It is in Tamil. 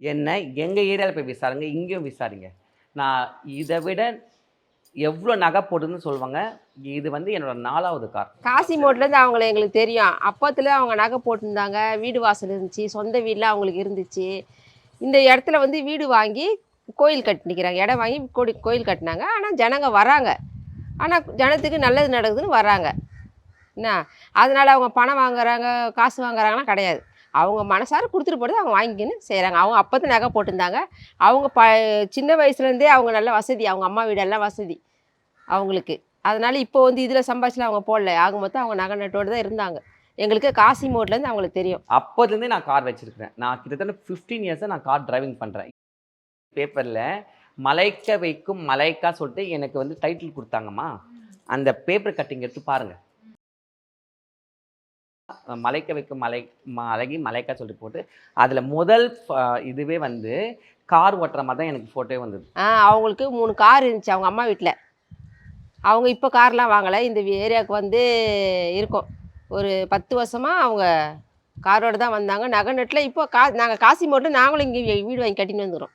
என்ன எங்க ஏரியால போய் விசாரிங்க, இங்கேயும் விசாரிங்க. நான் இத விட எவ்ளோ நகை போடுதுன்னு சொல்லுவாங்க. இது வந்து என்னோட 4வது கார். காசிமோட்லேருந்து அவங்கள எங்களுக்கு தெரியும். அப்பத்துல அவங்க நகை போட்டிருந்தாங்க. வீடு வாசல் இருந்துச்சு. சொந்த வீடுலாம் அவங்களுக்கு இருந்துச்சு. இந்த இடத்துல வந்து வீடு வாங்கி கோயில் கட்டிக்கிறாங்க. இடம் வாங்கி கோயில் கட்டினாங்க. ஆனா ஜனங்க வராங்க. ஆனா ஜனத்துக்கு நல்லது நடக்குதுன்னு வராங்க. என்ன? அதனால அவங்க பணம் வாங்குறாங்க, காசு வாங்குறாங்கலாம் கிடையாது. அவங்க மனசார குடுத்துட்டு போறத அவங்க வாங்கிக்கின்னு செய்றாங்க. அவங்க அப்பதான் நகை போட்டிருந்தாங்க. அவங்க சின்ன வயசுலேருந்தே அவங்க நல்ல வசதி. அவங்க அம்மா வீடெல்லாம் வசதி அவங்களுக்கு. அதனால இப்போ வந்து இதில சம்பாதிச்சுலாம் அவங்க போடல. ஆக மொத்தம் அவங்க நகை நட்டோட தான் இருந்தாங்க. எங்களுக்கு காசி மோட்லேருந்து அவங்களுக்கு தெரியும். அப்போதுலேருந்தே நான் கார் வச்சிருக்கிறேன். நான் கிட்டத்தட்ட 15 இயர்ஸா நான் கார் டிரைவிங் பண்றேன். பேப்பர்ல மலைக்க வைக்கும் மலைக்கா சொல்லிட்டு எனக்கு வந்து டைட்டில் குடுத்தாங்கம்மா. அந்த பேப்பர் கட்டிங் எடுத்து பாருங்க. மலைக்க வைக்கும் அழகி மலைக்கா சொல்லிட்டு போட்டு, அதில முதல் இதுவே வந்து கார் ஓட்டுற மாரி தான் எனக்கு ஃபோட்டோவே வந்தது. அவங்களுக்கு 3 கார் இருந்துச்சு அவங்க அம்மா வீட்ல. அவங்க இப்போ கார்லாம் வாங்கல. இந்த ஏரியாவுக்கு வந்து இருக்கும். ஒரு 10 வருஷமா அவங்க காரோட தான் வந்தாங்க. நகை நட்டுல இப்போ நாங்க காசி மோட்ல நாங்களும் இங்கே வீடு வாங்கி கட்டின்னு வந்துக்கிறோம்.